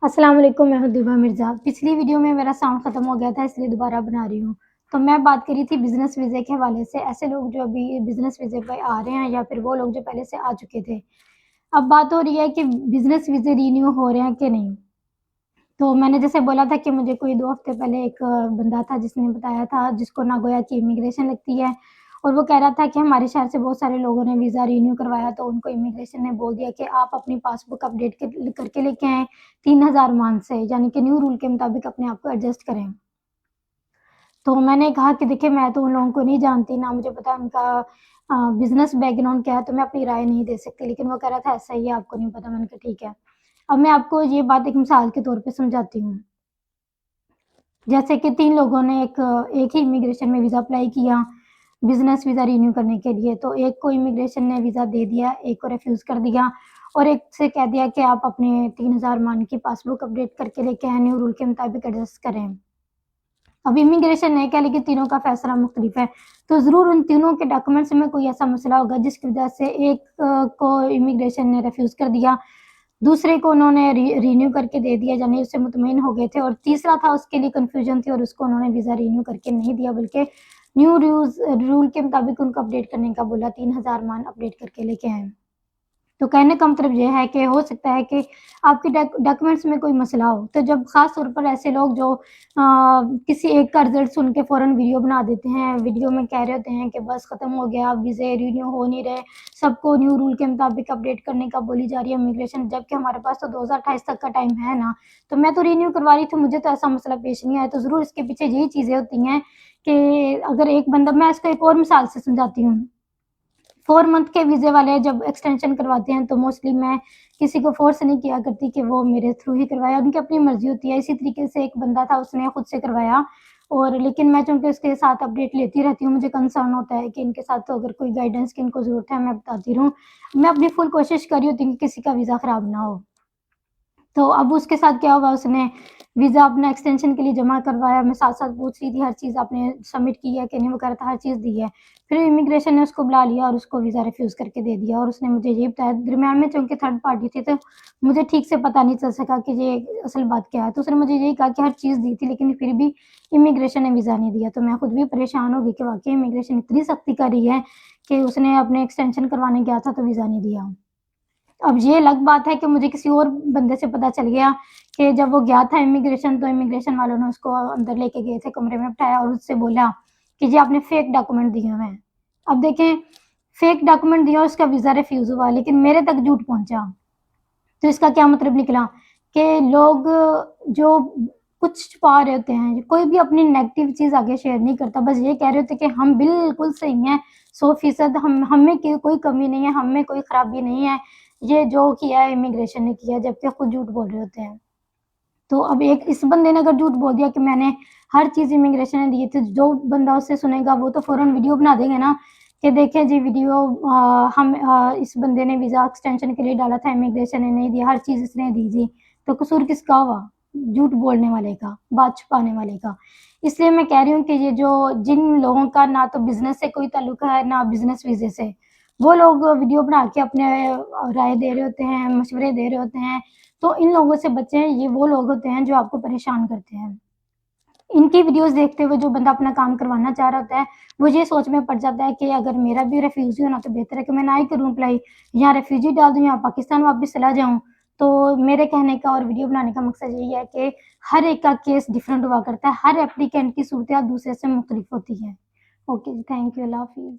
अस्सलाम वालेकुम, मैं हूँ दिबा मिर्ज़ा। पिछली वीडियो में मेरा साउंड ख़त्म हो गया था इसलिए दोबारा बना रही हूँ। तो मैं बात कर रही थी बिज़नेस वीज़े के हवाले से, ऐसे लोग जो अभी बिज़नेस वीज़े पे आ रहे हैं या फिर वो लोग जो पहले से आ चुके थे। अब बात हो रही है कि बिज़नेस वीज़े रिन्यू हो रहे हैं कि नहीं। तो मैंने जैसे बोला था कि मुझे कोई 2 हफ़्ते पहले एक बंदा था जिसने बताया था जिसको नागोया की इमिग्रेशन लगती है और वो कह रहा था कि हमारे शहर से बहुत सारे लोगों ने वीज़ा रिन्यू करवाया तो उनको इमिग्रेशन ने बोल दिया कि आप अपनी पासबुक अपडेट करके लेके आएँ 3000 मान से, यानी कि न्यू रूल के मुताबिक अपने आप को एडजस्ट करें। तो मैंने कहा कि देखिए मैं तो उन लोगों को नहीं जानती, ना मुझे पता उनका बिज़नेस बैकग्राउंड क्या है, तो मैं अपनी राय नहीं दे सकती। लेकिन वो कह रहा था ऐसा ही है, आपको नहीं पता। मैंने कहा ठीक है। अब मैं आपको ये बात एक मिसाल के तौर पे समझाती हूँ। जैसे कि 3 लोगों ने एक ही इमिग्रेशन में वीज़ा अप्लाई किया, बिज़नेस वीज़ा रिन्यू करने के लिए। तो एक को इमिग्रेशन ने वीज़ा दे दिया, एक को रिफ्यूज़ कर दिया और एक से कह दिया कि आप अपने 3000 मान की पासबुक अपडेट करके लेके आएँ, न्यू रूल के मुताबिक एडजस्ट करें। अब इमिग्रेशन ने कहा लेकिन तीनों का फैसला मुख्तलिफ है, तो ज़रूर उन तीनों के डॉक्यूमेंट्स में कोई ऐसा मसला होगा जिसकी वजह से एक को इमिग्रेशन ने रिफ्यूज़ कर दिया, दूसरे को उन्होंने रिन्यू करके दे दिया यानी उससे मुतमईन हो गए थे और तीसरा था उसके लिए कन्फ्यूज़न थी और उसको उन्होंने वीज़ा रिन्यू करके नहीं दिया बल्कि न्यू रूल के मुताबिक उनको अपडेट करने का बोला 3000 मान अपडेट करके लेके आएँ। तो कहने का मतलब ये है कि हो सकता है कि आपके डॉक्यूमेंट्स में कोई मसला हो, तो जब ख़ास तौर पर ऐसे लोग जो किसी एक का रिज़ल्ट सुन के फ़ौरन वीडियो बना देते हैं, वीडियो में कह रहे होते हैं कि बस ख़त्म हो गया, वीज़े रिन्यू हो नहीं रहे, सबको न्यू रूल के मुताबिक अपडेट करने का बोली जा रही है इमिग्रेशन, जबकि हमारे पास तो 2028 तक का टाइम है ना। तो मैं तो रिन्यू करवा रही थी, मुझे तो ऐसा मसला पेश नहीं आया, तो ज़रूर इसके पीछे यही चीज़ें होती हैं कि अगर एक बंदा मैं इसको एक और मिसाल से समझाती हूँ। 4 मंथ के वीज़े वाले जब एक्सटेंशन करवाते हैं तो मोस्टली मैं किसी को फ़ोर्स नहीं किया करती कि वो मेरे थ्रू ही करवाए, उनकी अपनी मर्ज़ी होती है। इसी तरीके से एक बंदा था उसने खुद से करवाया और लेकिन मैं चूँकि उसके साथ अपडेट लेती रहती हूँ, मुझे कंसर्न होता है कि इनके साथ तो अगर कोई गाइडेंस की इनको ज़रूरत है, मैं बताती रहूँ। मैं अपनी फुल कोशिश कर रही होती हूँ कि किसी का वीज़ा ख़राब ना हो। तो अब उसके साथ क्या हुआ उसने वीज़ा अपना एक्सटेंशन के लिए जमा करवाया, मैं साथ-साथ पूछ रही थी हर चीज़ आपने सबमिट की है कि नहीं? वो कह रहा था हर चीज़ दी है। फिर इमिग्रेशन ने उसको बुला लिया और उसको वीज़ा रिफ्यूज़ करके दे दिया और उसने मुझे ये बताया दरमियान में चूँकि थर्ड पार्टी थी तो मुझे ठीक से पता नहीं चल सका कि ये असल बात क्या है। तो उसने मुझे यही कहा कि हर चीज़ दी थी लेकिन फिर भी इमिग्रेशन ने वीज़ा नहीं दिया। तो मैं खुद भी परेशान हो गई कि वाक़ई इमिग्रेशन इतनी सख्ती कर रही है कि उसने अपने एक्सटेंशन करवाने गया था तो वीज़ा नहीं दिया। अब ये अलग बात है कि मुझे किसी और बंदे से पता चल गया कि जब वो गया था इमिग्रेशन तो इमिग्रेशन वालों ने उसको अंदर लेके गए थे, कमरे में बिठाया और उससे बोला कि जी आपने फेक डॉक्यूमेंट दिए हुए हैं। अब देखें फेक डॉक्यूमेंट दिया और उसका वीज़ा रिफ्यूज़ हुआ लेकिन मेरे तक झूठ पहुँचा। तो इसका क्या मतलब निकला कि लोग जो कुछ छुपा रहे होते हैं, कोई भी अपनी नेगेटिव चीज़ आगे शेयर नहीं करता, बस ये कह रहे होते हैं कि हम बिल्कुल सही हैं, 100% हम में की कोई कमी नहीं है, हम में कोई खराबी नहीं है, ये जो किया है इमिग्रेशन ने किया, जबकि खुद झूठ बोल रहे होते हैं। तो अब एक इस बंदे ने अगर झूठ बोल दिया कि मैंने हर चीज़ इमिग्रेशन ने दी थी, जो बंदा उससे सुनेगा वो तो फ़ौरन वीडियो बना देंगे ना कि देखिए जी वीडियो इस बंदे ने वीज़ा एक्सटेंशन के लिए डाला था, इमिग्रेशन ने नहीं दिया, हर चीज़ इसने दी थी। तो कसूर किसका हुआ? झूठ बोलने वाले का, बात छुपाने वाले का। इसलिए मैं कह रही हूँ कि ये जो जिन लोगों का ना तो बिज़नेस से कोई ताल्लुक है, ना बिज़नेस वीज़े से, वो लोग वीडियो बना के अपने राय दे रहे होते हैं, मशवरे दे रहे होते हैं, तो इन लोगों से बचें, ये वो लोग होते हैं जो आपको परेशान करते हैं। इनकी वीडियोज़ देखते हुए जो बंदा अपना काम करवाना चाह रहा होता है, वो ये सोच में पड़ जाता है कि अगर मेरा भी रेफ्यूज़ी होना तो बेहतर है कि मैं ना ही करूँ अप्लाई, या रेफ्यूज़ी डाल दूँ या पाकिस्तान वापस चला जाऊँ। तो मेरे कहने का और वीडियो बनाने का मकसद यही है कि हर एक का केस डिफरेंट हुआ करता है, हर एप्लीकेंट की सूरत-हाल दूसरे से मुख्तलिफ होती है। ओके जी, थैंक यू, अल्लाह हाफ़िज़।